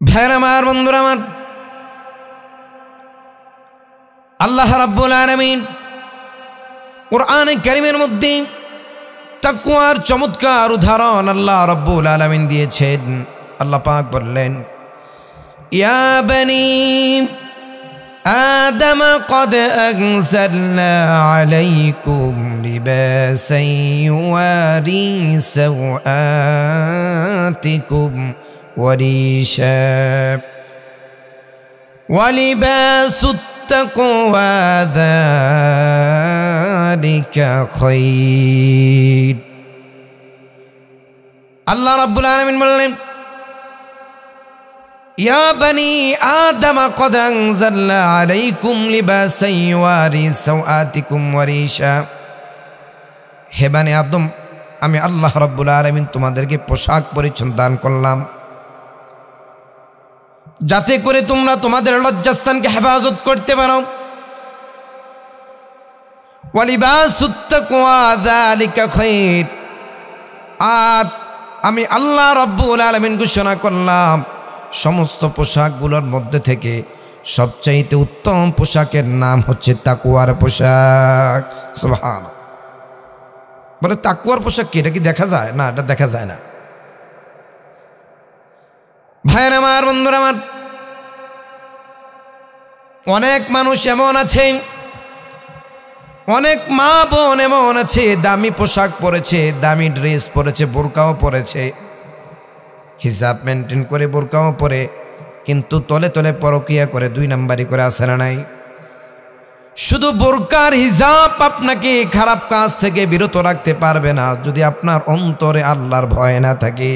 ভাইরা আমার, বন্ধুরা আমার, আল্লাহ রাব্বুল আলামিন কুরআনে কারীমের মধ্যে তাকওয়ার চমৎকার উদাহরণ আল্লাহ রাব্বুল আলামিন দিয়েছেন। আল্লাহ পাক বললেন, ইয়া বনি আদম قد أنزلنا عليكم لباسا يواري سوآتكم وريشا ولباس التقوى ذلك خير। আল্লাহ রাব্বুল আলামিন বললেন, ইয়া বনি আদম قد أنزلنا عليكم لباسا يواري سوآتكم وريشا। হে বনি আদম, আমি আল্লাহ রাব্বুল আলামিন তোমাদেরকে পোশাক পরিচ্ছদ দান করলাম, যাতে করে তোমরা তোমাদের লজ্জাস্থানকে হেফাজত করতে পারো। ওয়ালিবাসুত তাকওয়া যালিকা খায়র। আর আমি আল্লাহ রাব্বুল আলামিন ঘোষণা করলাম, সমস্ত পোশাকগুলোর মধ্যে থেকে সবচাইতে উত্তম পোশাকের নাম হচ্ছে তাকওয়ার পোশাক। সুবহানাল্লাহ। বলে তাকওয়ার পোশাক কি? এটা কি দেখা যায়? না, এটা দেখা যায় না। ভাইয়ের আমার, বন্ধুরা আমার, অনেক মানুষ এমন আছে, অনেক মা বোন এমন আছে, দামি পোশাক পরেছে, দামি ড্রেস পরেছে, বোরকাও পরেছে, হিজাব মেনটেন করে বোরকাও পরে, কিন্তু তলে তলে পরকিয়া করে, 2 নাম্বারি করে আছে না নাই? শুধু বোরকার হিজাব আপনাকে খারাপ কাজ থেকে বিরত রাখতে পারবে না যদি আপনার অন্তরে আল্লাহর ভয় না থাকে।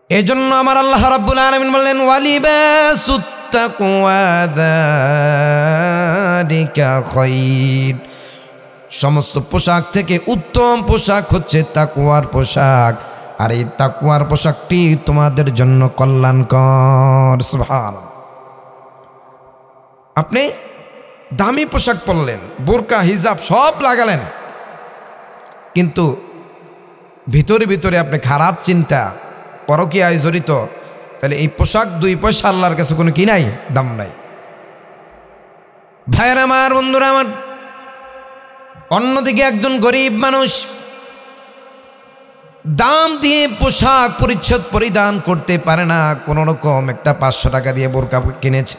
এজন্য আমার আল্লাহ রাব্বুল আলামিন বললেন, ওয়ালিবাসুত তাকওয়া যালিকা খায়র। সমস্ত পোশাক থেকে উত্তম পোশাক হচ্ছে তাকওয়ার পোশাক, আর এই তাকওয়ার পোশাকটি তোমাদের জন্য কল্যাণকর। সুবহানাল্লাহ। আপনি দামি পোশাক পরলেন, বোরকা হিজাব সব লাগালেন, কিন্তু ভিতরে ভিতরে আপনি খারাপ চিন্তা, পরকীয়ায় জড়িত, তাহলে এই পোশাক 2 পয়সা আল্লাহর কাছে কোনো কি নাই, দাম নাই। ভাইয়ের আমার, বন্ধুরা আমার, অন্যদিকে একজন গরিব মানুষ দাম দিয়ে পোশাক পরিচ্ছদ পরিধান করতে পারে না, কোনো রকম একটা 500 টাকা দিয়ে বোরকা কিনেছে,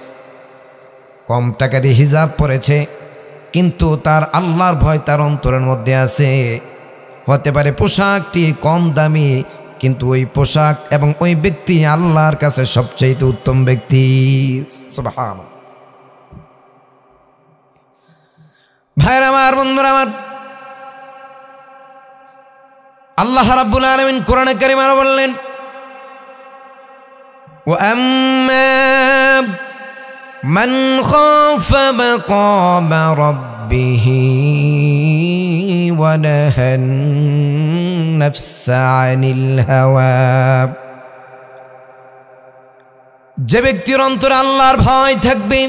কম টাকা দিয়ে হিজাব পরেছে, কিন্তু তার আল্লাহর ভয় তার অন্তরের মধ্যে আছে। হতে পারে পোশাকটি কম দামি, কিন্তু ওই পোশাক এবং ওই ব্যক্তি আল্লাহর কাছে সবচেয়ে উত্তম ব্যক্তি। সুবহানাল্লাহ। ভাইরা আমার, বন্ধুরা আমার, আল্লাহ রাব্বুল আলামিন কোরআনে কারীমে আরো বললেন, ওয়া আম্মা মান খাফা মাকামা রাব্বিহি ওয়া নাহান নাফসা আনিল হাওয়া। যে ব্যক্তির অন্তরে আল্লাহর ভয় থাকবে,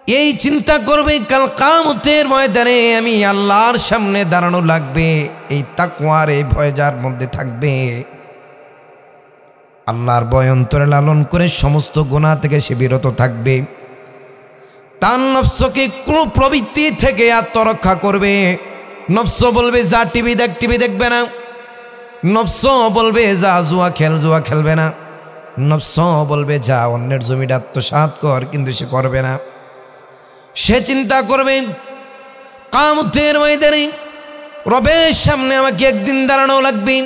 এই চিন্তা করবে কাল কিয়ামতের ময়দানে আমি আল্লাহর সামনে দাঁড়ানো লাগবে, এই তাকওয়ার এই ভয় যার মধ্যে থাকবে, আল্লাহর ভয় অন্তরে লালন করে সমস্ত গুনাহ থেকে সে বিরত থাকবে, তার নফসকে কোনো প্রবৃত্তি থেকে আত্মরক্ষা করবে। নফস বলবে যা টিভি দেখ, টিভি দেখবে না। নফস বলবে যা জুয়া খেল, জুয়া খেলবে না। নফস বলবে যা অন্যের জমিটা আত্মসাৎ কর, কিন্তু সে করবে না। সে চিন্তা করবে কিয়ামতের ময়দানে রবের সামনে আমাকে একদিন দাঁড়ানো লাগবে।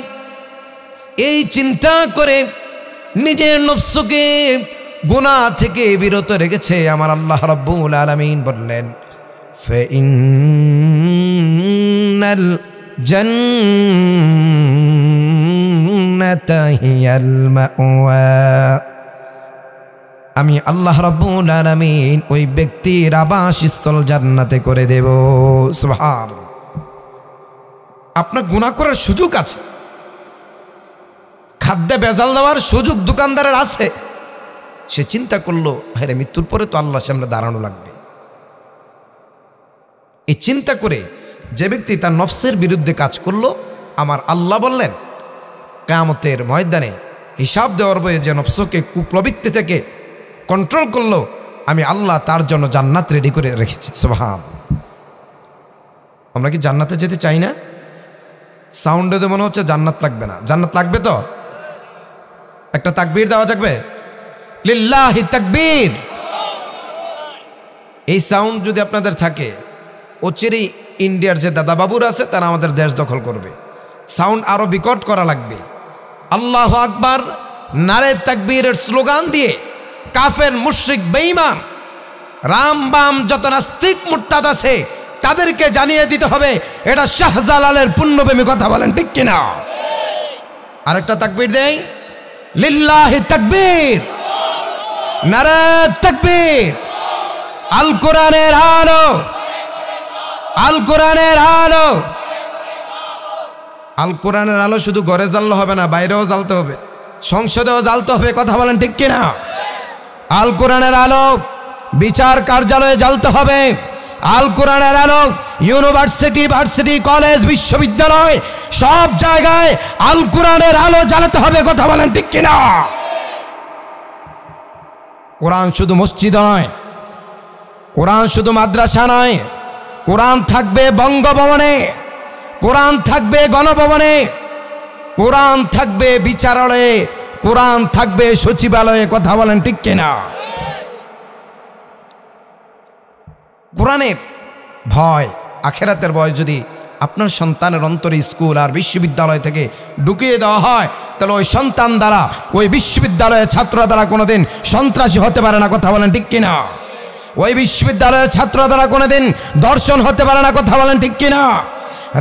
এই চিন্তা করে নিজের নফসকে গুনাহ থেকে বিরত রেখেছে আমার আল্লাহ রাব্বুল আলামিন বললেন, ফাইন্নাল জান্নাতা হিয়াল মাওয়া। আমি আল্লাহ রাব্বুল আলামিন ওই ব্যক্তির আবাসস্থল জান্নাতে করে দেব। সুবহানাল্লাহ। আপনার গুনাহ করার সুযোগ আছে, খাদ্যে ভেজাল দেওয়ার সুযোগ দোকানদারের আছে। সে চিন্তা করলো, হ্যাঁ মৃত্যুর পরে তো আল্লাহর সামনে দাঁড়ানো লাগবে। এই চিন্তা করে যে ব্যক্তি তার নফসের বিরুদ্ধে কাজ করলো, আমার আল্লাহ বললেন কিয়ামতের ময়দানে হিসাব দেওয়ার বয়ে যে নফসকে কুপ্রবৃত্তি থেকে কন্ট্রোল করলো, আমি আল্লাহ তার জন্য জান্নাত রেডি করে রেখেছি। সুবহান। আমরা কি জান্নাতে যেতে চাই না? সাউন্ডে তো মনে হচ্ছে জান্নাত লাগবে না। জান্নাত লাগবে তো? একটা তাকবীর দেওয়া যাবে? লিল্লাহি তাকবীর। এই সাউন্ড যদি আপনাদের থাকে, অচিরেই ইন্ডিয়ার যে দাদা বাবুরা আছে তারা আমাদের দেশ দখল করবে। সাউন্ড আরো বিকট করা লাগবে। আল্লাহু আকবার, নারে তাকবীরের স্লোগান দিয়ে কাফের, মুশরিক, বেঈমান, রাম বাম যত নাস্তিক মুরতাদ আছে তাদেরকে জানিয়ে দিতে হবে এটা শাহজালালের পুণ্যপ্রেমী কথা। বলেন ঠিক কিনা? আরেকটা তাকবীর দেই, লিল্লাহি তাকবীর, নারে তাকবীর। আল কোরআনের আলো, আল কোরআনের আলো। আল কোরআনের আলো শুধু ঘরে জ্বাললে হবে না, বাইরেও জ্বালতে হবে, সংসদেও জ্বালতে হবে। কথা বলেন ঠিক কিনা? আল কোরআনের আলো বিচার কার্যালয়ে জ্বালতে হবে। আল কোরআনের আলো ইউনিভার্সিটি, ভার্সিটি, কলেজ, বিশ্ববিদ্যালয় সব জায়গায় আল কোরআনের আলো জ্বালাতে হবে। কথা বলেন ঠিক কিনা? কোরআন শুধু মসজিদ নয়, কোরআন শুধু মাদ্রাসা নয়, কোরআন থাকবে বঙ্গভবনে, কোরআন থাকবে গণভবনে, কোরআন থাকবে বিচারালয়ে, কোরআন থাকবে সচিবালয়ে। কথা বলেন ঠিক কিনা? কোরআনের ভয়, আখেরাতের ভয় যদি আপনার সন্তানের অন্তরে স্কুল আর বিশ্ববিদ্যালয় থেকে ঢুকিয়ে দেওয়া হয়, তাহলে ওই সন্তান দ্বারা, ওই বিশ্ববিদ্যালয়ের ছাত্র দ্বারা কোনোদিন সন্ত্রাসী হতে পারে না। কথা বলেন ঠিক কিনা? ওই বিশ্ববিদ্যালয়ের ছাত্র দ্বারা কোনোদিন দর্শন হতে পারে না। কথা বলেন ঠিক কিনা?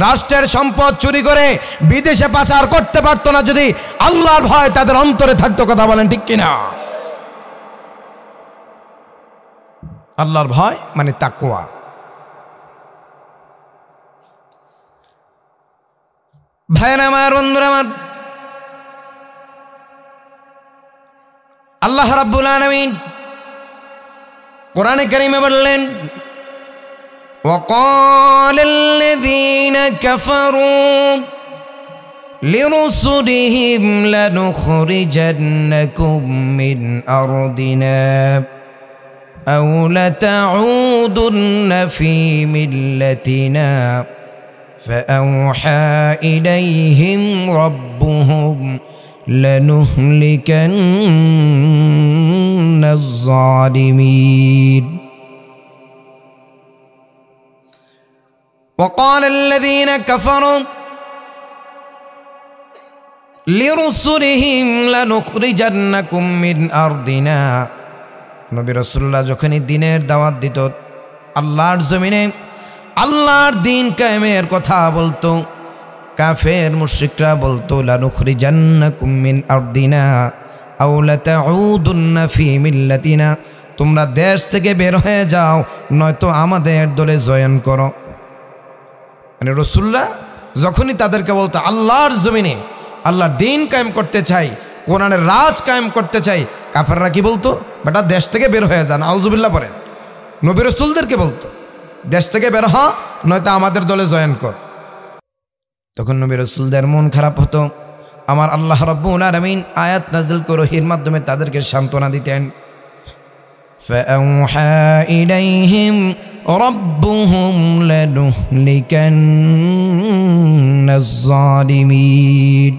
রাষ্ট্রের সম্পদ চুরি করে বিদেশে পাচার করতে পারতো না যদি আল্লাহর ভয় তাদের অন্তরে থাকতো। কথা বলেন ঠিক কিনা? আল্লাহর ভয় মানে তাকওয়া। ভাইরা আমার, বন্ধুরা আমার, আল্লাহ রাব্বুল আলামিন কোরআনে কারিমে বললেন, وقال الذين كفروا لرسلهم لنخرجنكم من أرضنا أو لتعودن في ملتنا فأوحى إليهم ربهم لنهلكن الظالمين وقال الذين كفروا لرسلهم لنخرجنكم من أرضنا। নবী রাসূলুল্লাহ যখনই দ্বীনের দাওয়াত দিত, আল্লাহর জমিনে আল্লাহর দ্বীন কায়েমের কথা বলতো, কাফের মুশরিকরা বলতো লানুখরিজান্নাকুম মিন আরদিনা আও লাতাউদুন্না ফি মিল্লাতিনা, তোমরা দেশ থেকে বের হয়ে যাও, নয়তো আমাদের দলে জয়েন করো। মানে রাসূলুল্লাহ যখনই তাদেরকে বলতো আল্লাহর জমিনে আল্লাহর দ্বীন কায়েম করতে চাই, কোরআনের রাজ কায়েম করতে চাই, কাফেররা কি বলতো? বেটা দেশ থেকে বের হয়ে যান। আউযুবিল্লাহ পড়েন। নবী রাসূলদেরকে বলতো দেশ থেকে বের হ, নয়তো আমাদের দলে জয়েন কর। তখন নবী রাসূলদের মন খারাপ হতো। আমার আল্লাহ রাব্বুল আলামিন আয়াত নাযিল করে ওহীর মাধ্যমে তাদেরকে সান্ত্বনা দিতেন। فأوحى إليهم ربهم لنهلكن الظالمين।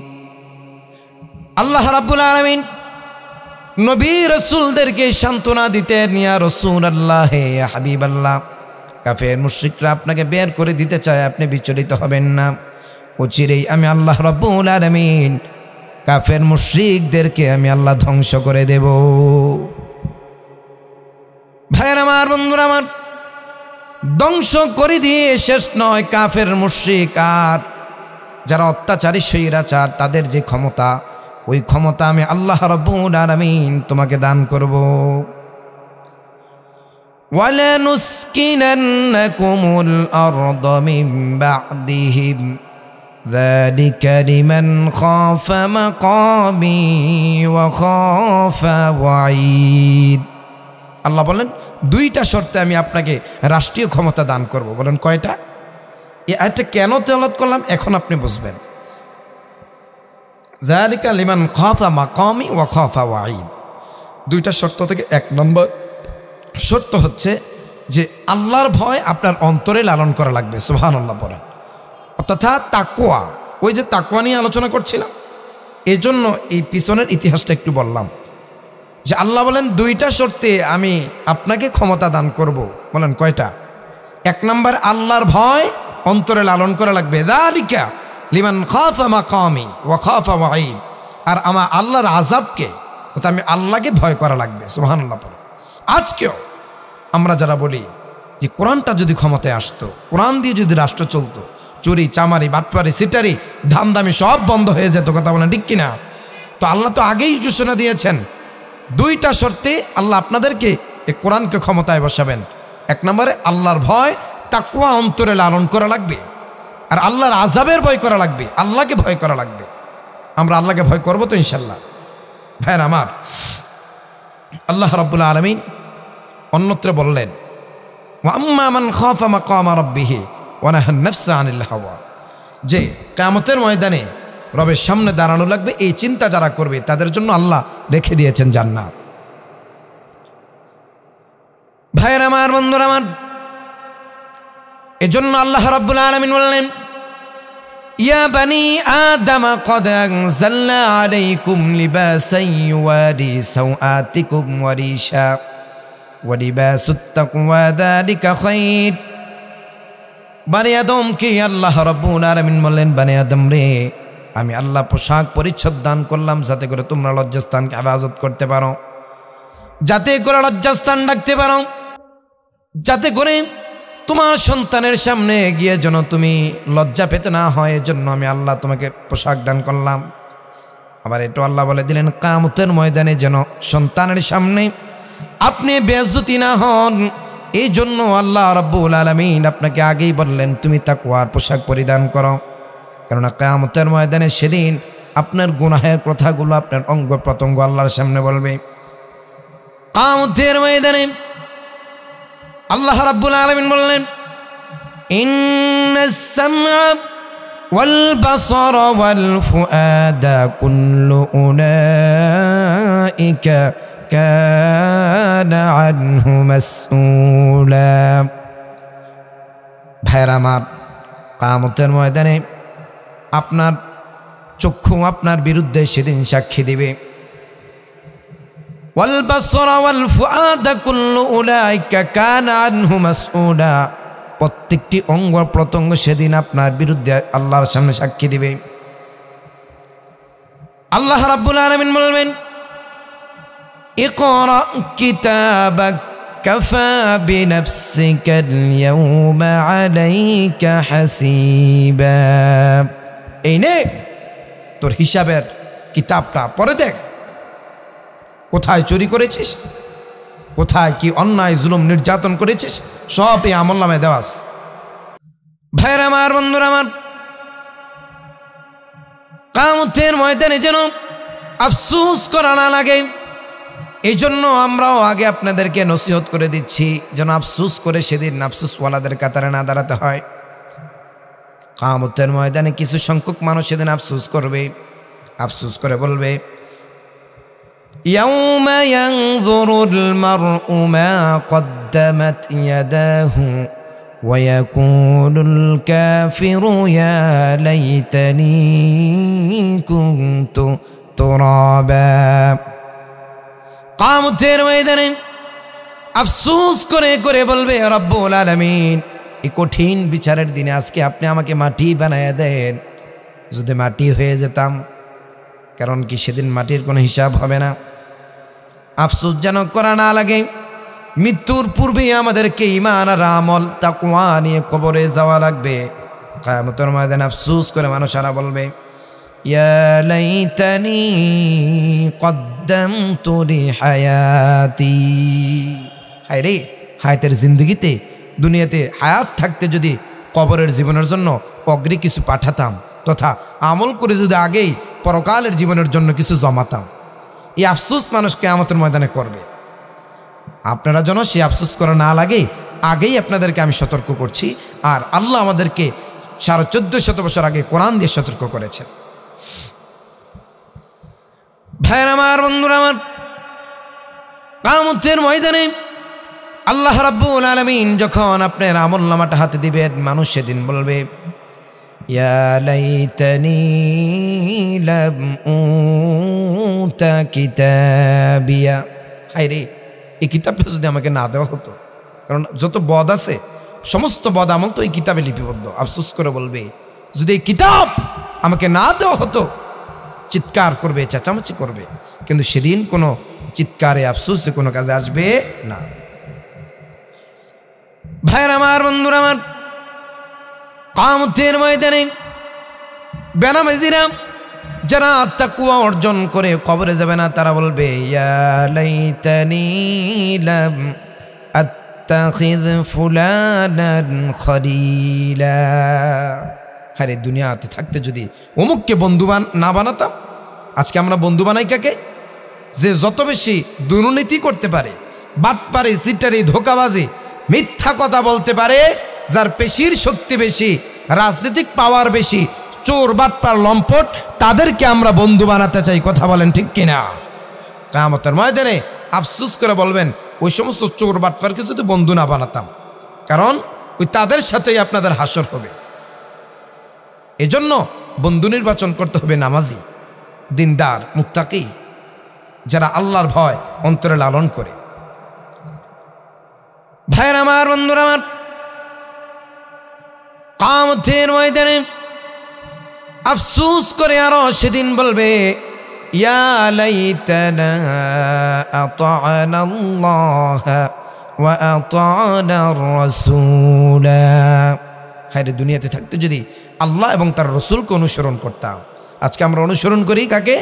আল্লাহ রাব্বুল আলামিন নবী রাসূলদেরকে সান্ত্বনা দিতেন, ইয়া রাসূলুল্লাহ, ইয়া হাবিবাল্লাহ, কাফের মুশরিকরা আপনাকে বের করে দিতে চায়, আপনি বিচলিত হবেন না। অচিরেই আমি আল্লাহ রাব্বুল আলামিন কাফের মুশরিকদেরকে আমি আল্লাহ ধ্বংস করে দেব। ভাইয়ের আমার, বন্ধুরা আমার, ধ্বংস করে দিয়ে শেষ নয়। কাফের মুশরিক আর যারা অত্যাচারী স্বৈরাচার, তাদের যে ক্ষমতা, ওই ক্ষমতা আমি আল্লাহ রাব্বুল আলামিন তোমাকে দান করব। ওয়ালানুসকিনান্নাকুমুল আরদা মিন বা'দিহিম যালিকা লিমান খাফা মাকামি ওয়া খাফা ওয়াঈদ। আল্লাহ বলেন দুইটা শর্তে আমি আপনাকে রাষ্ট্রীয় ক্ষমতা দান করব। বলেন কয়টা? এই আয়াতটা কেন তেলাওয়াত করলাম এখন আপনি বুঝবেন। যালিকা লিমান খাফা মাকামি ওয়া খাফা ওয়াঈদ। দুইটা শর্ত থেকে এক নম্বর শর্ত হচ্ছে যে আল্লাহর ভয় আপনার অন্তরে লালন করা লাগবে, সুবহানাল্লাহ পড়েন। তথা তাকওয়া, ওই যে তাকওয়া নিয়ে আলোচনা করছিলাম, এজন্য এই পিছনের ইতিহাসটা একটু বললাম যে আল্লাহ বলেন দুইটা শর্তে আমি আপনাকে ক্ষমতা দান করব। বলেন কয়টা? এক নম্বর আল্লাহর ভয় অন্তরে লালন করা লাগবে, যালিকা লিমান খাফা মাকামি ওয়া খাফা ওয়াঈদ। আর আমার আল্লাহর আযাবকে তথা আমি আল্লাহকে ভয় করা লাগবে, সুবহানাল্লাহ পড়েন। আজকেও আমরা যারা বলি যে কোরআনটা যদি ক্ষমতায় আসতো, কোরআন দিয়ে যদি রাষ্ট্র চলতো, চুরি চামারি বাটপারি সিটারি ধামদামি সব বন্ধ হয়ে যেত, কথা বলেন ঠিক কিনা? তো আল্লাহ তো আগেই ঘোষণা দিয়েছেন দুইটা শর্তে আল্লাহ আপনাদেরকে এই কোরআনকে ক্ষমতায় বসাবেন। এক নম্বরে আল্লাহর ভয় তাকওয়া অন্তরে লালন করা লাগবে, আর আল্লাহর আযাবের ভয় করা লাগবে, আল্লাহকে ভয় করা লাগবে। আমরা আল্লাহকে ভয় করবো তো ইনশাল্লাহ? ভাইয়ের আমার, আল্লাহ রাব্বুল আলামিন অন্যত্র বললেন ওয়া আম্মা মান খাফা মাকামা রাব্বিহি ওয়া নাহান নাফসা আনিল হাওয়া, যে কিয়ামতের ময়দানে রবের সামনে দাঁড়ানো লাগবে, এই চিন্তা যারা করবে তাদের জন্য আল্লাহ রেখে দিয়েছেন জান্নাত। ভাইয়ের আমার, বন্ধুরা আমার, এজন্য আল্লাহ রাব্বুল আলামিন বললেন ইয়া বানি আদম ক্বাদ আনজালনা আলাইকুম লিবাসান ইউওয়ারি সাওআতিকুম ওয়া রিশা ওয়া লিবাসুত তাকওয়া যালিকা খায়র। বানি আদম কি আল্লাহ রাব্বুল আলামিন বললেন, বানি আদম রে, আমি আল্লাহ পোশাক পরিচ্ছদ দান করলাম যাতে করে তোমরা লজ্জাস্থানকে হেফাজত করতে পারো, যাতে করে লজ্জাস্থান ডাকতে পারো, যাতে করে তোমার সন্তানের সামনে গিয়ে যেন তুমি লজ্জা পেতে না হয়, এজন্য আমি আল্লাহ তোমাকে পোশাক দান করলাম। আবার এটা আল্লাহ বলে দিলেন কিয়ামতের ময়দানে যেন সন্তানের সামনে আপনি বেইজ্জতি না হন, এই জন্য আল্লাহ রাব্বুল আলামিন আপনাকে আগেই বললেন তুমি তাকওয়ার পোশাক পরিধান করো। কেননা কিয়ামতের ময়দানে সেদিন আপনার গুনাহের কথাগুলো আপনার অঙ্গ প্রত্যঙ্গ আল্লাহর সামনে বলবে। কিয়ামতের ময়দানে আল্লাহ রাব্বুল আলামিন বললেন ইন্নাস সামআ ওয়াল বাসারা ওয়াল ফুআদা কুল্লু উলাইকা কানা আনহু মাসউলা। ভাইরা আমার, কিয়ামতের ময়দানে আপনার চক্ষু আপনার বিরুদ্ধে সেদিন সাক্ষী দিবে। ওয়াল বাসরা ওয়াল ফুআদা কুল্লু উলাইকা কানা আনহু মাসউলা, প্রত্যেকটি অঙ্গ প্রত্যঙ্গ সেদিন আপনার বিরুদ্ধে আল্লাহর সামনে সাক্ষী দিবে। আল্লাহ রাব্বুল আলামিন বলবেন ইকরা কিতাবাক কাফা বিনাফসিকাল ইয়াওমা আলাইকা হাসিবা। এই নে তোর হিসাবের কিতাবটা পড়ে দেখ, কোথায় চুরি করেছিস, কোথায় কি অন্যায় জুলুম নির্যাতন করেছিস, সব এই আমলনামায় দেওয়াস। ভাইরা আমার, বন্ধুরা আমার, কিয়ামতের ময়দানে যেন আফসোস করা না লাগে, এই জন্য আমরাও আগে আপনাদেরকে নসিহত করে দিচ্ছি যেন আফসোস করে সেদিন আফসোসওয়ালাদের কাতারে না দাঁড়াতে হয়। কিয়ামতের ময়দানে কিছু সংখ্যক মানুষ সেদিন আফসোস করবে, আফসোস করে বলবে ইয়াউমা ইয়ানযুরুল মারউ মা কদ্দামাত ইয়াদাহু ওয়া ইয়াকুলুল কাফিরু ইয়া লাইতানি কুনতু তুরাবা। কিয়ামতের ময়দানে আফসোস করে করে বলবে রব্বুল আলামিন, এই কঠিন বিচারের দিনে আজকে আপনি আমাকে মাটি বানায়া দেন, যদি মাটি হয়ে যেতাম। কারণ কি সেদিন মাটির কোনো হিসাব হবে না। আফসোস যেন করা না লাগে, মৃত্যুর পূর্বেই আমাদেরকে ঈমান আর আমল তাকওয়া নিয়ে কবরে যাওয়া লাগবে। কিয়ামতের ময়দানে আফসোস করে মানুষেরা বলবে ইয়া লাইতানি কদ্দামতু লিহায়াতি। হায় রে, হায়াতের জিন্দগিতে দুনিয়াতে হায়াত থাকতে যদি কবরের জীবনের জন্য অগ্রে কিছু পাঠাতাম, তথা আমল করে যদি আগেই পরকালের জীবনের জন্য কিছু জমাতাম। এই আফসোস মানুষ কিয়ামতের ময়দানে করবে। আপনারা যেন সেই আফসোস করা না লাগে আগেই আপনাদেরকে আমি সতর্ক করছি। আর আল্লাহ আমাদেরকে 1450 বছর আগে কোরআন দিয়ে সতর্ক করেছেন। ভাইয়ের আমার, বন্ধুরা আমার, কিয়ামতের ময়দানে আল্লাহ রাব্বুল আলামিন যখন আপনার আমলনামাটা হাতে দিবেন, মানুষ সেদিন বলবে, ইয়া লাইতানি লাম উতা কিতাবিয়া। হায় রে, এই কিতাবটা যদি আমাকে না দেওয়া হতো, কারণ যত বদ আছে সমস্ত বদ আমল তো এই কিতাবে লিপিবদ্ধ। আফসোস করে বলবে, যদি এই কিতাব আমাকে না দেওয়া হতো, চিৎকার করবে, চেঁচামেচি করবে। কিন্তু সেদিন কোনো চিৎকারে আফসোসে কোনো কাজে আসবে না। ভাইয়ের আমার, বন্ধুরা আমার, কিয়ামতের ময়দানে বেনামাজিরা যারা তাকওয়া অর্জন করে কবরে যাবে না, তারা বলবে, ইয়া লাইতানি লাম আত্তাখিয ফুলানান খলিলা। আরে দুনিয়াতে থাকতে যদি অমুককে বন্ধু না বানাতাম। আজকে আমরা বন্ধু বানাই কাকে? যে যত বেশি দুর্নীতি করতে পারে, বাটপারি, সিটারি, ধোঁকাবাজি, মিথ্যা কথা বলতে পারে, যার পেশির শক্তি বেশি, রাজনৈতিক পাওয়ার বেশি, চোর, বাটপার, লম্পট, তাদেরকে আমরা বন্ধু বানাতে চাই। কথা বলেন ঠিক কিনা? কিয়ামতের ময়দানে আফসোস করে বলবেন, ওই সমস্ত চোর বাটপারকে যদি বন্ধু না বানাতাম, কারণ ওই তাদের সাথেই আপনাদের হাসর হবে। এজন্য বন্ধু নির্বাচন করতে হবে নামাজি, দিনদার, মুত্তাকি, যারা আল্লাহর ভয় অন্তরে লালন করে। ভাইয়ের আমার, বন্ধুরা আমার, কিয়ামতের ময়দানে আফসোস করে আরো সেদিন বলবে, ইয়া লাইতানা আতা'না আল্লাহ ওয়া আতা'না আর-রাসূল। হায় রে, দুনিয়াতে থাকতে যদি আল্লাহ এবং তার রসুলকে অনুসরণ করতাম। আজকে আমরা অনুসরণ করি কাকে?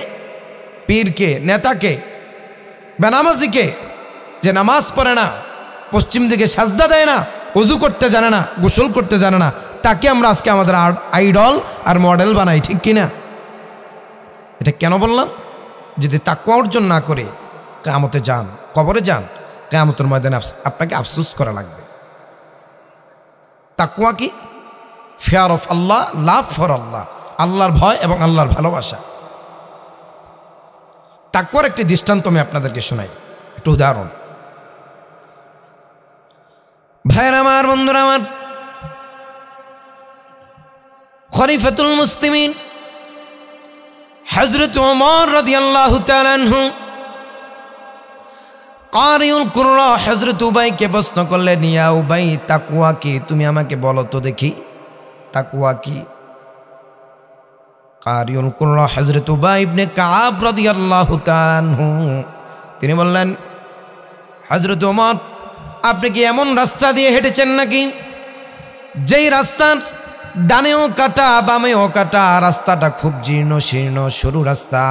পীরকে, নেতাকে, বেনামাজিকে, যে নামাজ পড়ে না, পশ্চিম দিকে সাজদা দেয় না, ওযু করতে জানে না, গোসল করতে জানে না, তাকে আমরা আজকে আমাদের আইডল আর মডেল বানাই। ঠিক কিনা? এটা কেন বললাম? যদি তাকওয়া অর্জন না করে কিয়ামতে যান, কবরে যান, কিয়ামতের ময়দানে আপনাকে আফসোস করা লাগবে। তাকওয়া কি? Fear of Allah, love for Allah, আল্লাহর ভয় এবং আল্লাহর ভালোবাসা। তাকওয়ার একটি দৃষ্টান্ত আমি আপনাদেরকে শোনাই, একটু উদাহরণ। ভাইয়ের আমার, বন্ধুরা আমার, খলিফাতুল মুসলিমিন হযরত ওমর রাদিয়াল্লাহু তাআলা আনহু কারিউল কুররা হযরত উবাইকে প্রশ্ন করলেন, ইয়া উবাই, তাকওয়া কি? তুমি আমাকে বলো তো দেখি, তাকওয়া কি? কারিউল কুররা হযরত উবাই ইবনে কাব রাদিয়াল্লাহু তাআলা আনহু তিনি বললেন, হযরত ওমর, আপনি কি এমন রাস্তা দিয়ে হেঁটেছেন নাকি যেই রাস্তার ডানেও কাটা, বামেও কাটা, রাস্তাটা খুব জীর্ণ শীর্ণ সরু রাস্তা?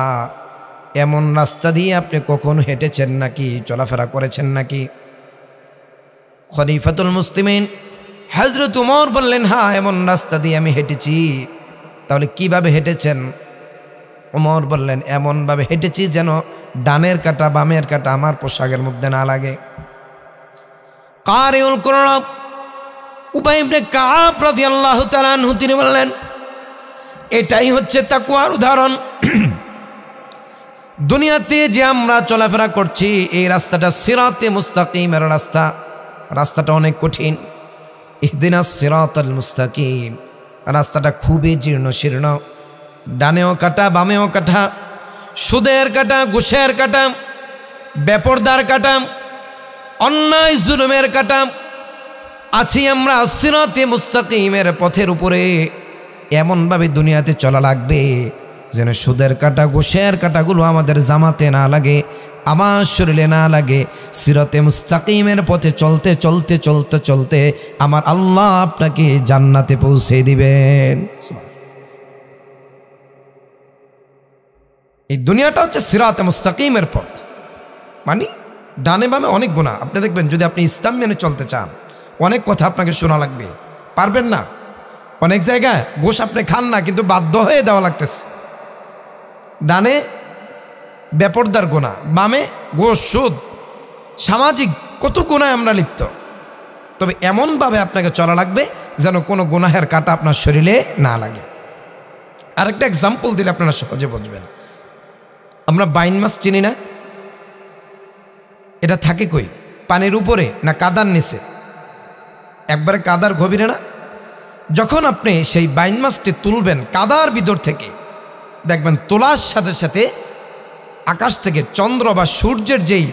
এমন রাস্তা দিয়ে আপনি কখনো হেঁটেছেন নাকি, চলাফেরা করেছেন নাকি? খলিফাতুল মুসলিমিন হযরত ওমর বললেন, হ্যাঁ, এমন রাস্তা দিয়ে আমি হেঁটেছি। তাহলে কিভাবে হেঁটেছেন? ওমর বললেন, এমনভাবে হেঁটেছি যেন ডানের কাটা বামের কাটা আমার পোশাকের মধ্যে না লাগে। কারিউল কুররা উবাই ইবনে কাব রাদিয়াল্লাহু তাআলা আনহু তিনি বললেন, এটাই হচ্ছে তাকওয়ার উদাহরণ। দুনিয়াতে যে আমরা চলাফেরা করছি, এই রাস্তাটা সিরাতে মুস্তাকিমের রাস্তা, রাস্তাটা অনেক কঠিন। ইহদিনাস সিরাতাল মুস্তাকিম, রাস্তাটা খুবই জীর্ণ শীর্ণ, ডানেও কাটা বামেও কাটা, সুদের কাটা, ঘুষের কাটা, বেপরদার কাটা, অন্যায় জুলুমের কাটা। আছি আমরা সিরাতে মুস্তাকিমের পথের উপরে। এমনভাবে দুনিয়াতে চলা লাগবে যেন সুদের কাটা, ঘুষের কাটাগুলো আমাদের জামাতে না লাগে, আমার শরীরে না লাগে। সিরাতে মুস্তাকিমের পথে চলতে চলতে চলতে চলতে আমার আল্লাহ আপনাকে জান্নাতে পৌঁছে দিবেন। এই দুনিয়াটা হচ্ছে সিরাতে মুস্তাকিমের পথ, মানে ডানে বামে অনেক গুনাহ। আপনি দেখবেন, যদি আপনি ইসলাম মেনে চলতে চান, অনেক কথা আপনাকে শোনা লাগবে, পারবেন না। অনেক জায়গায় ঘুষ আপনি খান না, কিন্তু বাধ্য হয়ে দেওয়া লাগতেছে। ডানে বেপরদার গুনাহ, বামে ঘুষ, সুদ, সামাজিক কত গুনাহে আমরা লিপ্ত। তবে এমনভাবে আপনাকে চলা লাগবে যেন কোনো গুনাহের কাঁটা আপনার শরীরে না লাগে। আরেকটা এক্সাম্পল দিলে আপনারা সহজে বুঝবেন। আমরা বাইন মাছ চিনি না? এটা থাকে কই? পানির উপরে না কাদার নিচে? একবারে কাদার গভীরে না? যখন আপনি সেই বাইন মাছটি তুলবেন কাদার ভিতর থেকে, দেখবেন তোলার সাথে সাথে আকাশ থেকে চন্দ্র বা সূর্যের যেই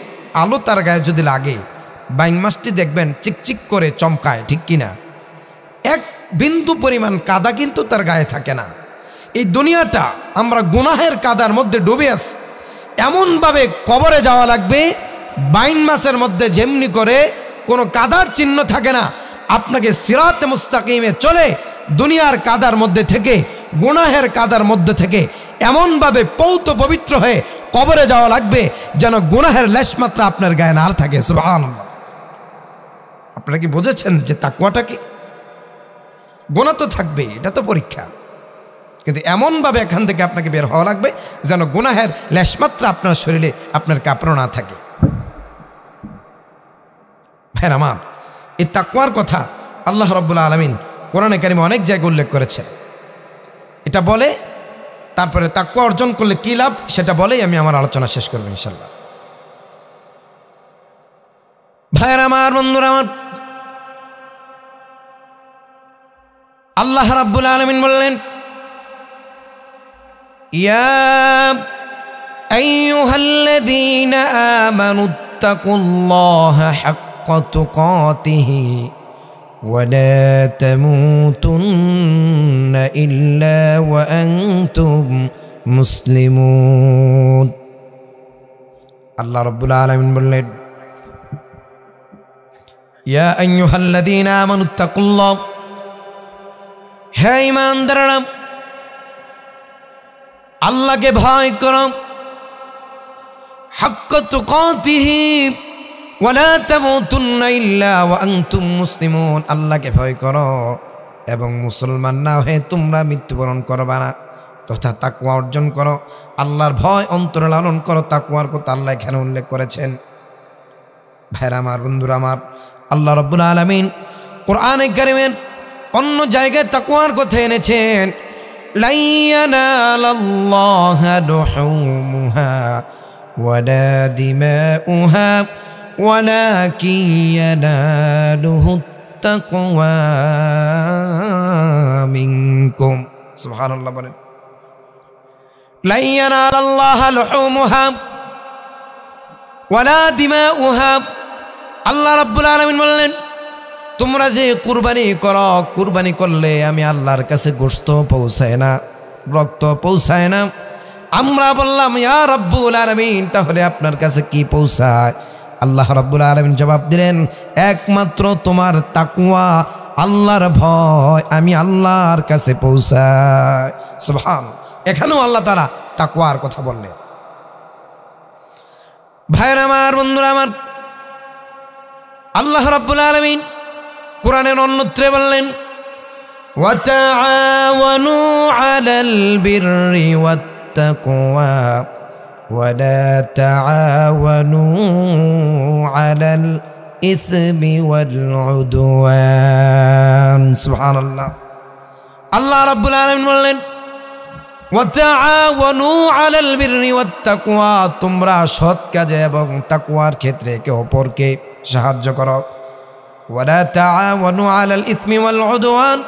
আলো তার গায়ে যদি লাগে, বাইন মাছটি দেখবেন চিকচিক করে চমকায়, ঠিক কিনা? এক বিন্দু পরিমাণ কাদা কিন্তু তার গায়ে থাকে না। এই দুনিয়াটা আমরা গুনাহের কাদার মধ্যে ডুবে আছি। এমনভাবে কবরে যাওয়া লাগবে বাইন মাছের মধ্যে যেমনি করে কোনো কাদার চিহ্ন থাকে না, আপনাকে সিরাতে মুস্তাকিমে চলে দুনিয়ার কাদার মধ্যে থেকে, গুনাহের কাদার মধ্যে থেকে এমনভাবে পৌত পবিত্র হয়ে কবরে যাওয়া লাগবে যেন গুনাহের লেশমাত্রা আপনার গায়ে না থাকে। সুবহানাল্লাহ। আপনারা কি বুঝেছেন যে তাকওয়াটা কি? গুনাহ তো থাকবে, এটা তো পরীক্ষা, কিন্তু এমনভাবে এখান থেকে আপনাকে বের হওয়া লাগবে যেন গুনাহের লেশমাত্রা আপনার শরীরে আপনার কাপড় না থাকে। ভাইরা আমার, এই তাকওয়ার কথা আল্লাহ রাব্বুল আলামিন কোরআনে কারিমে অনেক জায়গায় উল্লেখ করেছেন। এটা বলে তারপরে তাকওয়া অর্জন করলে কি লাভ সেটা বলেই আমি আমার আলোচনা শেষ করব ইনশাআল্লাহ। ভাইরা আমার, বন্ধুরা আমার, আল্লাহ রাব্বুল আলামিন বললেন, ইয়া আইয়ুহাল্লাযীনা আমানুত্তাকুল্লাহা হাক্কা তুকাতিহি ওয়া লা তামুতুন্না ইল্লা ওয়া আনতুম মুসলিমুন। আল্লাহ রাব্বুল আলামিন বললেন, ইয়া আইয়ুহাল্লাযীনা আমানুত্তাকুল্লাহ, হে ঈমানদাররা, আল্লাহকে ভয় করো, হাক্কা তুকাতিহি ওয়া লা তামুতুন্না ইল্লা ওয়া আনতুম মুসলিমুন। আল্লাহকে ভয় করো এবং মুসলমান না হয়ে তোমরা মৃত্যুবরণ করবা না, তথা তাকওয়া অর্জন করো, আল্লাহর ভয় অন্তরে লালন করো। তাকওয়ার কথা আল্লাহ এখানে উল্লেখ করেছেন। ভাইরা আমার, বন্ধুরা আমার, আল্লাহ রাব্বুল আলামিন কোরআনে কারীমের অন্য জায়গায় তাকওয়ার কথা এনেছেন। লা ইয়ানালাল্লাহা লুহুমুহা ওয়ালা দিমাউহা ওয়ালাকিন ইয়ানালুহুত তাকওয়া মিনকুম। সুবহানাল্লাহ বলেন, লা ইয়ানালাল্লাহা লুহুমুহা ওয়ালা দিমাউহা। আল্লাহ রাব্বুল আলামিন বললেন, তোমরা যে কুরবানি করো, কুরবানি করলে আমি আল্লাহর কাছে গোশত পৌঁছায় না, রক্ত পৌঁছায় না। আমরা বললাম, ইয়া রাব্বুল আলামিন, তাহলে আপনার কাছে কি পৌঁছায়? আল্লাহ রাব্বুল আলামিন জবাব দিলেন, একমাত্র তোমার তাকওয়া, আল্লাহর ভয় আমি আল্লাহর কাছে পৌঁছায়। সুবহান। এখানেও আল্লাহ তাআলা তাকওয়ার কথা বললেন। ভাইরা আমার, বন্ধুরা আমার, আল্লাহ রাব্বুল আলামিন কোরআনের অন্যত্রে বললেন, ওয়া তাআওয়ানু আলাল বিররি ওয়াত তাকওয়া ওয়া লা তাআওয়ানু আলাল ইসমি ওয়াল উদওয়ান। সুবহানাল্লাহ। আল্লাহ রাব্বুল আলামিন বললেন, ওয়া তাআওয়ানু আলাল বিররি ওয়াত তাকওয়া, তোমরা সৎ কাজে এবং তাকওয়ার ক্ষেত্রে একে অপরকে সাহায্য করো। ওয়ালা তাআওয়ানু আলাল ইসমি ওয়াল উদওয়ান,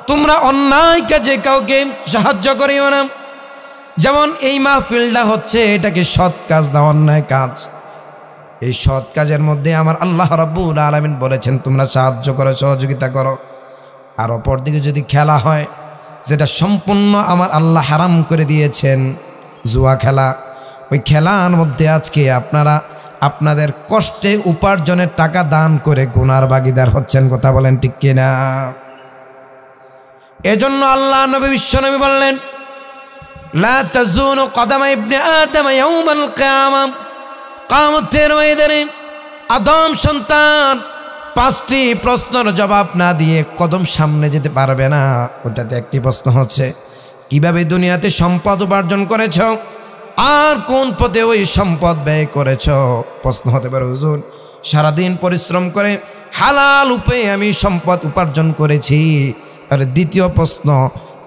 তোমরা অন্যায় কাজে কাউকে সাহায্য করিও না। যেমন এই মাহফিলটা হচ্ছে, এটাকে সৎ কাজ না অন্যায় কাজ। এই সৎ কাজের মধ্যে আমার আল্লাহ রাব্বুল আলামিন বলেছেন তোমরা সাহায্য করো, সহযোগিতা করো। আর অপরদিকে যদি খেলা হয়, যেটা সম্পূর্ণ আমার আল্লাহ হারাম করে দিয়েছেন, জুয়া খেলা, ওই খেলার মধ্যে আজকে আপনারা আপনাদের কষ্টে উপার্জনের টাকা দান করে গুনার ভাগীদার হচ্ছেন। কথা বলেন ঠিক কিনা? এজন্য আল্লাহ নবী বিশ্বনবী বললেন, লা তাজুনু কদামা ইবনে আদম ইয়াউমাল কিয়ামা, কিয়ামতের ময়দানে আদম সন্তান 5টি প্রশ্নের জবাব না দিয়ে কদম সামনে যেতে পারবে না। ওটাতে একটি প্রশ্ন হচ্ছে, কিভাবে দুনিয়াতে সম্পদ উপার্জন করেছ আর কোন পথে ওই সম্পদ ব্যয় করেছ। প্রশ্ন হতে পারে, হুজুর সারাদিন পরিশ্রম করে হালাল উপায়ে আমি সম্পদ উপার্জন করেছি। তাহলে দ্বিতীয় প্রশ্ন,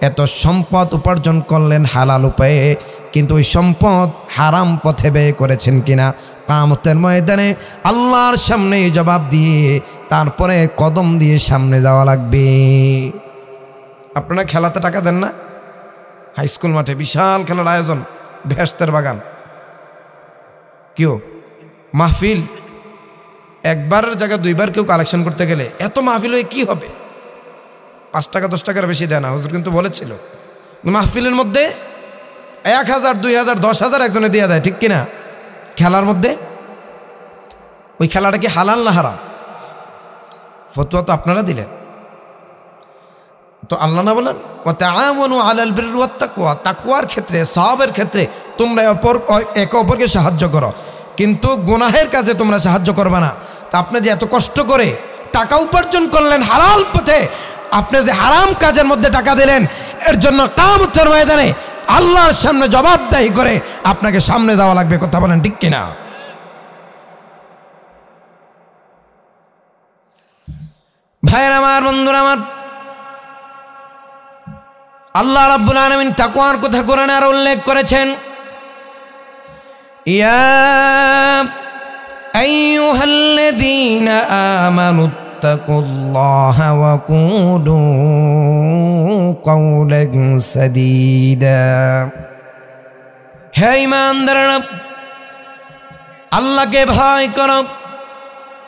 এত সম্পদ উপার্জন করলেন হালাল উপায়ে, কিন্তু ওই সম্পদ হারাম পথে ব্যয় করেছেন কিনা কিয়ামতের ময়দানে আল্লাহর সামনে জবাব দিয়ে তারপরে কদম দিয়ে সামনে যাওয়া লাগবে। আপনারা খেলাতে টাকা দেন না? হাই স্কুল মাঠে বিশাল খেলার আয়োজন, বেহেশতের বাগান, কেউ মাহফিল, একবারের জায়গায় দুইবার কেউ কালেকশন করতে গেলে এত মাহফিল হয়ে কি হবে? 5 টাকা 10 টাকার বেশি দেয় না, হুজুর কিন্তু বলেছিল। মাহফিলের মধ্যে 1000 2000 10,000 একজনে দিয়ে দেয়, ঠিক কিনা? খেলার মধ্যে ওই খেলাটা কি হালাল না হারাম? ফতোয়া তো আপনারা দিলেন, তো আল্লাহ না বলেন ওয়া তাআওয়ানু আলাল বিররি ওয়াত তাকওয়া, তাকওয়ার ক্ষেত্রে সওয়াবের ক্ষেত্রে তোমরা একে অপরকে সাহায্য করো, কিন্তু গুনাহের কাজে তোমরা সাহায্য করবে না। তা আপনি যে এত কষ্ট করে টাকা উপার্জন করলেন হালাল পথে, আপনি যে হারাম কাজের মধ্যে টাকা দিলেন, এর জন্য কিয়ামতের ময়দানে আল্লাহর সামনে জবাবদাহি করে আপনাকে সামনে যাওয়া লাগবে। কথা বলেন ঠিক কিনা? ভাইয়ের আমার, বন্ধুরা আমার, আল্লাহ রাব্বুল আলামিন তাকওয়ার কথা কোরআনে আর উল্লেখ করেছেন, ইয়া আইয়ুহাল্লাযীনা আমানুত্তাকুল্লাহা ওয়া কুলু কাওলান সাদীদা। হে ঈমানদাররা, আল্লাহকে ভয় করো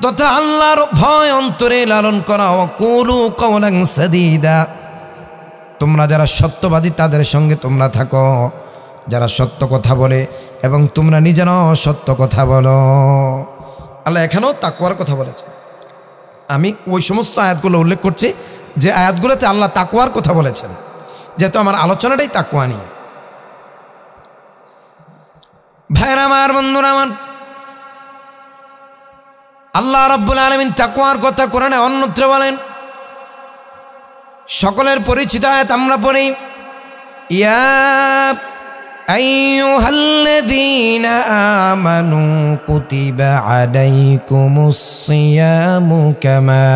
তথা আল্লাহর ভয় অন্তরে লালন করো। ওয়া কুলু কাওলান সাদীদা, তোমরা যারা সত্যবাদী তাদের সঙ্গে তোমরা থাকো, যারা সত্য কথা বলে এবং তোমরা নিজেরাও সত্য কথা বলো। আল্লাহ এখানেও তাকওয়ার কথা বলেছে। আমি ওই সমস্ত আয়াতগুলো উল্লেখ করছি যে আয়াতগুলোতে আল্লাহ তাকওয়ার কথা বলেছেন, যেহেতু আমার আলোচনাটাই তাকওয়া নিয়ে। ভাইরা আমার, বন্ধুরা আমার, আল্লাহ রাব্বুল আলামিন তাকওয়ার কথা কোরআনে অন্যত্র বলেন। সকলের পরিচিত আয়াত আমরা পড়ি, ইয়া আইয়ুহাল্লাযীনা আমানু কুতিবা আলাইকুমুস সিয়ামু কামা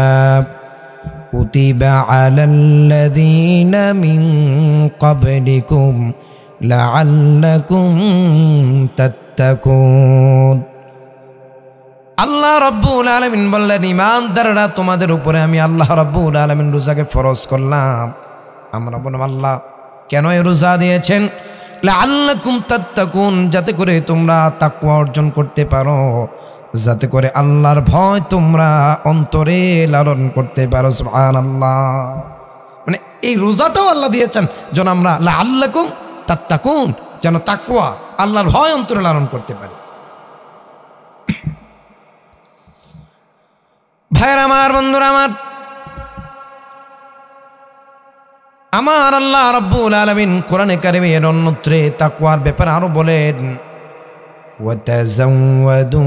কুতিবা আলাল্লাযীনা মিন ক্বাবলিকুম লাআল্লাকুম তাত্তাকুন। আল্লাহ রাব্বুল আলামিন বললেন, ঈমানদাররা, তোমাদের উপরে আমি আল্লাহ রাব্বুল আলামিন রোজাকে ফরজ করলাম। আমরা বললাম, আল্লাহ কেন এই রোজা দিয়েছেন? লাআল্লাকুম তাত্তাকুন, যাতে করে তোমরা তাকওয়া অর্জন করতে পারো, যাতে করে আল্লাহর ভয় তোমরা অন্তরে লালন করতে পারো। সুবহানাল্লাহ। মানে এই রোজাটাও আল্লাহ দিয়েছেন যেন আমরা লাআল্লাকুম তাত্তাকুন, যেন তাকওয়া আল্লাহর ভয় অন্তরে লালন করতে পারি। ভাইয়ের আমার, বন্ধুরা আমার, আমার আল্লাহ রাব্বুল আলামিন কোরআনে কারিমের অন্যত্রে তাকওয়ার ব্যাপারে আরো বলেন, ওয়াতাযাওয়াদু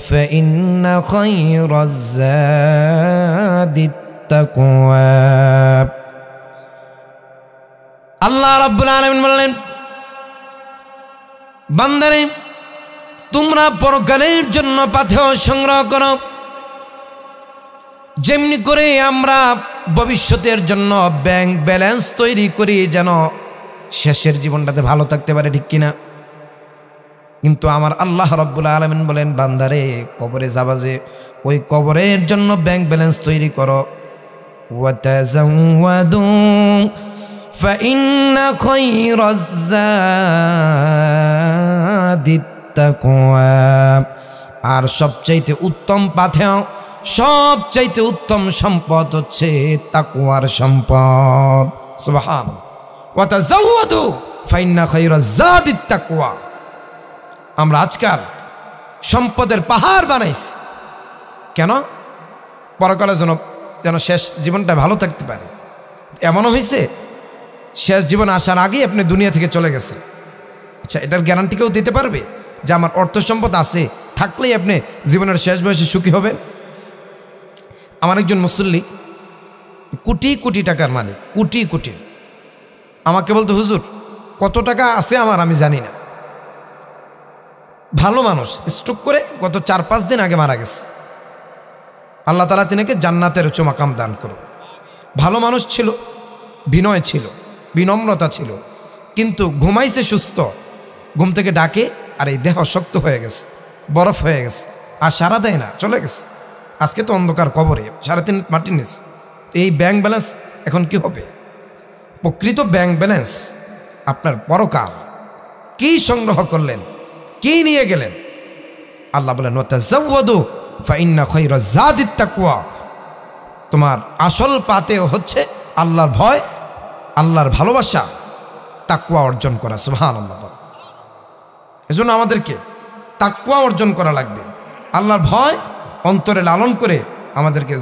ফাইন্না খায়রাজ যাদিত তাকওয়া। আল্লাহ রাব্বুল আলামিন বললেন, বান্দারে, তোমরা পরকালের জন্য পাথেয় সংগ্রহ করো, যেমনি করে আমরা ভবিষ্যতের জন্য ব্যাংক ব্যালেন্স তৈরি করি যেন শেষের জীবনটাতে ভালো থাকতে পারে, ঠিক কিনা? কিন্তু আমার আল্লাহ রাব্বুল আলামিন বলেন, বান্দারে, কবরে যাবা যে, ওই কবরের জন্য ব্যাংক ব্যালেন্স তৈরি করো। ওয়াতাযাওয়াদু ফাইন্না খায়রাজ যাদিত তাকওয়া। আর সবচাইতে উত্তম পাথেয়, সবচাইতে উত্তম সম্পদ হচ্ছে তাকওয়ার সম্পদ। সুবহানাল্লাহ। ওয়াতাযাওয়াদু ফাইন্না খায়রাজ যাদিত তাকওয়া। আমরা আজকাল সম্পদের পাহাড় বানাইছি, কেন? পরকালের জন্য, যেন শেষ জীবনটা ভালো থাকতে পারে। এমনও হয়েছে শেষ জীবন আসার আগেই আপনি দুনিয়া থেকে চলে গেছেন। আচ্ছা, এটার গ্যারান্টি কেউ দিতে পারবে যে আমার অর্থ সম্পদ আছে, থাকলেই আপনি জীবনের শেষ বয়সে সুখী হবেন? আমার একজন মুসল্লি, কোটি কোটি টাকার মালিক, কোটি কোটি, আমাকে বলতো, হুজুর কত টাকা আছে আমার আমি জানি না। ভালো মানুষ, স্ট্রোক করে গত 4-5 দিন আগে মারা গেছে। আল্লাহ তাআলা তিনাকে জান্নাতের উচ্চ মাকাম দান করুন। ভালো মানুষ ছিল, বিনয় ছিল, বিনম্রতা ছিল, কিন্তু ঘুমাইছে সুস্থ, ঘুম থেকে ডাকে আর এই দেহ শক্ত হয়ে গেছে, বরফ হয়ে গেছে, আর সারা দেয় না, চলে গেছে। আজকে তো অন্ধকার কবরে 3.5 মাটির নিচ। এই ব্যাংক ব্যালেন্স এখন কি হবে? প্রকৃত ব্যাংক ব্যালেন্স আপনার পরকাল। কি সংগ্রহ করলেন, কি নিয়ে গেলেন? আল্লাহ বলেন ওয়াতাযাওয়াদু ফাইন্না খায়রাজ যাদিত তাকওয়া। তোমার আসল পাতে হচ্ছে আল্লাহর ভয়, আল্লাহর ভালোবাসা, তাকওয়া অর্জন করা। সুবহানাল্লাহ। এজন্য আমাদেরকে তাকওয়া অর্জন করা লাগবে। আল্লাহর ভয় অন্তরে লালন করে আমাদেরকে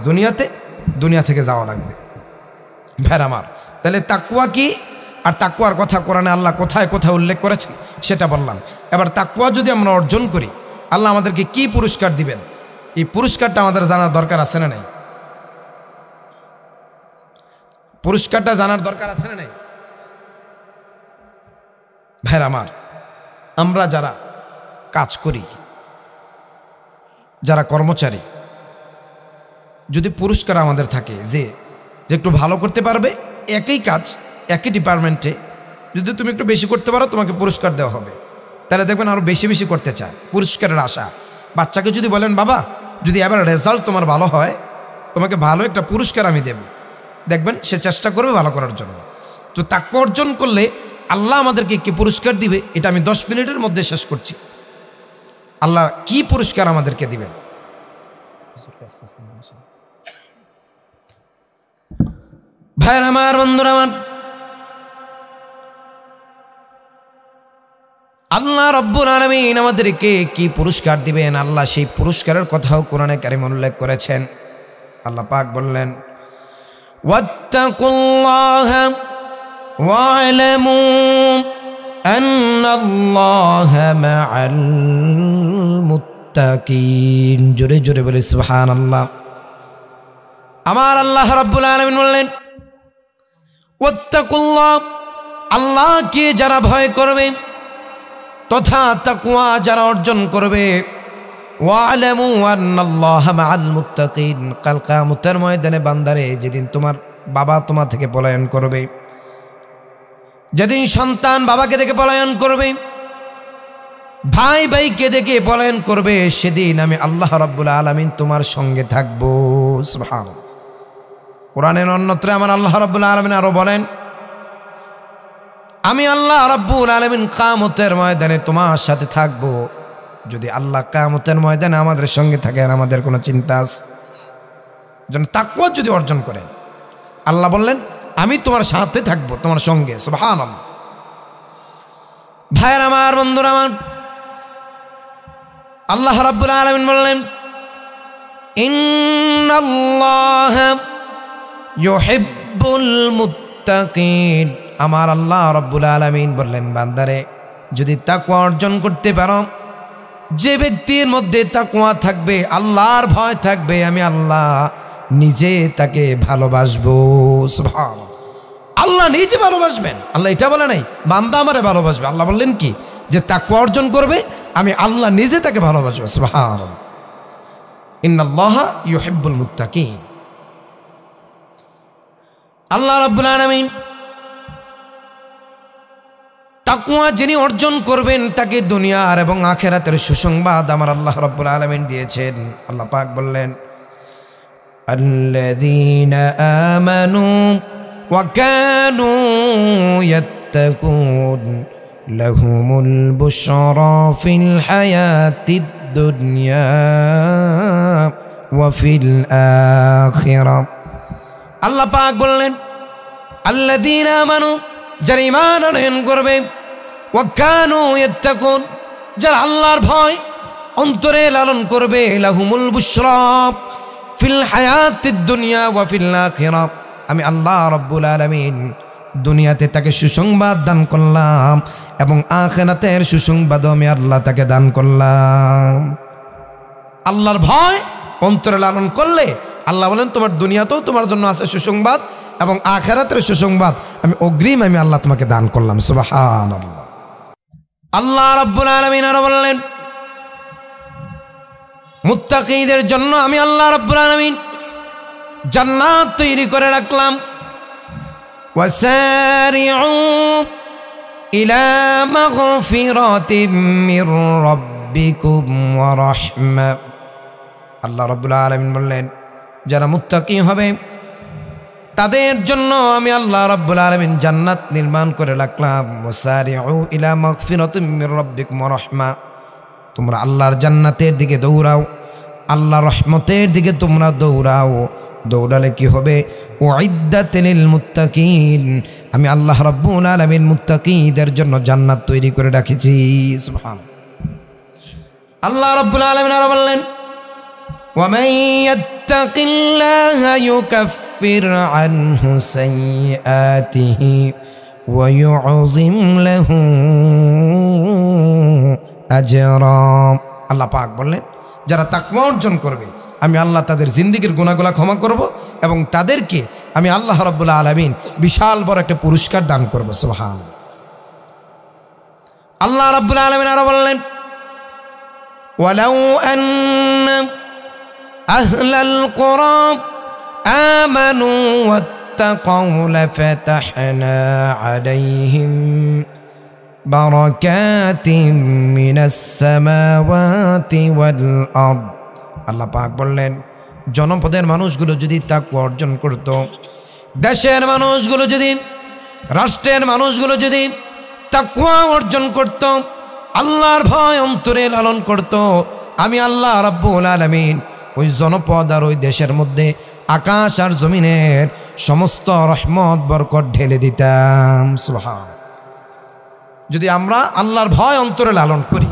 দুনিয়া থেকে যাওয়া লাগবে। ভাইরা আমার, তাহলে তাকওয়া কি, আর তাকওয়ার কথা কোরআনে আল্লাহ কোথায় কোথায় উল্লেখ করেছেন সেটা বললাম। এবার তাকওয়া যদি আমরা অর্জন করি, আল্লাহ আমাদেরকে কি পুরস্কার দিবেন, এই পুরস্কারটা আমাদের জানার দরকার আছে না নাই? পুরস্কারটা জানার দরকার আছে না নাই? ভাইরা আমার, আমরা যারা কাজ করি, যারা কর্মচারী, যদি পুরস্কার আমাদের থাকে যে একটু ভালো করতে পারবে, একই কাজ একই ডিপার্টমেন্টে যদি তুমি একটু বেশি করতে পারো তোমাকে পুরস্কার দেওয়া হবে, তাহলে দেখবেন আরও বেশি বেশি করতে চায়, পুরস্কারের আশা। বাচ্চাকে যদি বলেন বাবা যদি এবার রেজাল্ট তোমার ভালো হয় তোমাকে ভালো একটা পুরস্কার আমি দেব, দেখবেন সে চেষ্টা করবে ভালো করার জন্য। তো তাকওয়া অর্জন করলে আল্লাহ আমাদেরকে কি পুরস্কার দিবে, এটা আমি 10 মিনিটের মধ্যে শেষ করছি। আল্লাহ কি পুরস্কার আমাদেরকে দিবেন? ভাইয়ের আমার, বন্ধুরা আমার, আল্লাহ রব্বুল আলামিন আমাদেরকে কি পুরস্কার দিবেন, আল্লাহ সেই পুরস্কারের কথাও কোরআনে কারিমে উল্লেখ করেছেন। আল্লাহ পাক বললেন ওয়াত্তাকুল্লাহা ওয়া'লামু আন্নাল্লাহা মা'আল মুত্তাকিন। জোরে জোরে বলে সুবহানাল্লাহ। আমার আল্লাহ রাব্বুল আলামিন বললেন ওয়াত্তাকুল্লাহ, আল্লাহকে যারা ভয় করবে তথা তাকওয়া যারা অর্জন করবে, ওয়া'লামু আন্নাল্লাহা মা'আল মুত্তাকিন। কাল কিয়ামতের ময়দানে বান্দারে, যেদিন তোমার বাবা তোমার থেকে পলায়ন করবে, যেদিন সন্তান বাবাকে দেখে পলায়ন করবে, ভাই ভাইকে দেখে পলায়ন করবে, সেদিন আমি আল্লাহ রাব্বুল আলামিন তোমার সঙ্গে থাকবো। সুবহানাল্লাহ। কোরআনের অন্যত্রে আমার আল্লাহ রাব্বুল আলামিন আরো বলেন আমি আল্লাহ রাব্বুল আলামিন কিয়ামতের ময়দানে তোমার সাথে থাকবো। যদি আল্লাহ কিয়ামতের ময়দানে আমাদের সঙ্গে থাকেন আমাদের কোনো চিন্তা আছে? যেন তাকওয়া যদি অর্জন করেন, আল্লাহ বললেন আমি তোমার সাথে থাকবো, তোমার সঙ্গে। সুবহানাল্লাহ। ভাইয়ের আমার, বন্ধুরা আমার, আল্লাহ রাব্বুল আলামিন বললেন ইন্নাল্লাহা ইউহিব্বুল মুত্তাকিন। আমার আল্লাহ রাব্বুল আলামিন বললেন বান্দারে যদি তাকওয়া অর্জন করতে পারো, যে ব্যক্তির মধ্যে তাকওয়া থাকবে, আল্লাহর ভয় থাকবে, আমি আল্লাহ নিজে তাকে ভালোবাসবো। সুবহানাল্লাহ। আল্লাহ নিজে ভালোবাসবেন। আল্লাহ এটা বলে নাই বান্দা আমারে ভালোবাসবে, আল্লাহ বললেন কি যে তাকওয়া অর্জন করবে আমি আল্লাহ নিজে তাকে ভালোবাসবো। সুবহানাল্লাহ। ইন্নাল্লাহা ইউহিব্বুল মুত্তাকিন। আল্লাহ রাব্বুল আলামিন তাকওয়া যিনি অর্জন করবেন তাকে দুনিয়ার এবং আখিরাতের সুসংবাদ আমার আল্লাহ রাব্বুল আলামিন দিয়েছেন। আল্লাহ পাক বললেন আল্লাযীনা আমানু ওয়া কানু ইয়াত্তাকুন লাহুমুল বুশরা ফিল হায়াতিদ দুনিয়া ওয়া ফিল আখিরাহ। আল্লাহ পাক বললেন আল্লাযীনা আমানু, যারা ঈমান আনয়ন করবে, ওয়া কানু ইয়াত্তাকুন, যারা আল্লাহর ভয় অন্তরে লালন করবে, লাহুমুল বুশরা ফিল হায়াতিদ দুনিয়া ওয়া ফিল আখিরাহ, আমি আল্লাহ রাব্বুল আলামিন দুনিয়াতে তাকে সুসংবাদ দান করলাম এবং আখিরাতের সুসংবাদও আমি আল্লাহ তাকে দান করলাম। আল্লাহর ভয় অন্তরে লালন করলে আল্লাহ বলেন তোমার দুনিয়াতেও তোমার জন্য আছে সুসংবাদ এবং আখিরাতের সুসংবাদ আমি অগ্রিম আমি আল্লাহ তোমাকে দান করলাম। সুবহানাল্লাহ। আল্লাহ রাব্বুল আলামিন আরো বললেন মুত্তাকীদের জন্য আমি আল্লাহ রাব্বুল আলামিন জান্নাত তৈরি করে রাখলাম। ওয়াসারিউ ইলা মাগফিরাতিম মির রাব্বিকুম ওয়া রাহমা। আল্লাহ রাব্বুল আলামিন বললেন, যারা মুত্তাকি হবে তাদের জন্য আমি আল্লাহ রাব্বুল আলামিন জান্নাত নির্মাণ করে রাখলাম। ওয়াসারিউ ইলা মাগফিরাতিম মির রাব্বিকুম ওয়া রাহমা। তোমরা আল্লাহর জান্নাতের দিকে দৌড়াও, আল্লাহর রহমতের দিকে তোমরা দৌড়াও। দৌড়ালে কি হবে? উইদ্দাত লিল মুত্তাকিন, আমি আল্লাহ রাব্বুল আলামিন মুত্তাকিদের জন্য জান্নাত তৈরি করে রাখেছি। সুবহানাল্লাহ। আল্লাহ রাব্বুল আলামিন আরো বললেন, ومن يتق الله يكفر عنه سيئاته ويعظم له أجرا। আল্লাহ পাক বললেন, যারা তাকওয়া অর্জন করবে আমি আল্লাহ তাদের জিন্দেগীর গুনাহগুলো ক্ষমা করব এবং তাদেরকে আমি আল্লাহ রাব্বুল আলামিন বিশাল বড় একটা পুরস্কার দান করব। সুবহানাল্লাহ। আল্লাহ রাব্বুল আলামিন আরো বললেন, ওয়ালাউ আন্না আহলাল কুরা আমানু ওয়াত্তাকাউ লাফাতাহনা আলাইহিম বারাকাতিম মিনাস সামাওয়াতি ওয়াল আরদ। আল্লাহ পাক বললেন, জনপদের মানুষগুলো যদি তাকওয়া অর্জন করত, দেশের মানুষগুলো যদি, রাষ্ট্রের মানুষগুলো যদি তাকওয়া অর্জন করত, আল্লাহর ভয় অন্তরে লালন করত, আমি আল্লাহ রাব্বুল আলামিন ওই জনপদ আর ওই দেশের মধ্যে আকাশ আর জমিনের সমস্ত রহমত বরকত ঢেলে দিতাম। সুবহান। যদি আমরা আল্লাহর ভয় অন্তরে লালন করি,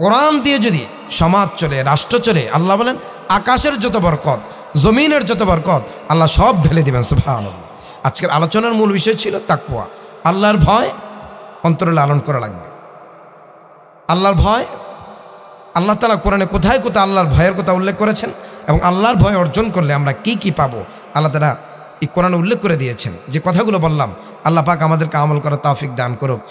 কোরআন দিয়ে যদি সমাজ চলে, রাষ্ট্র চলে, আল্লাহ বলেন আকাশের যত বরকত, জমিনের যত বরকত আল্লাহ সব ঢেলে দিবেন। সুবহানাল্লাহ। আজকের আলোচনার মূল বিষয় ছিল তাকওয়া। আল্লাহর ভয় অন্তরে লালন করা লাগবে। আল্লাহর ভয়, আল্লাহ তাআলা কোরআনে কোথায় কোথায় আল্লাহর ভয়ের কথা উল্লেখ করেছেন এবং আল্লাহর ভয় অর্জন করলে আমরা কি কি পাবো আল্লাহ তাআলা এই কোরআনে উল্লেখ করে দিয়েছেন। যে কথাগুলো বললাম, আল্লাহ পাক আমাদেরকে আমল করার তৌফিক দান করুক।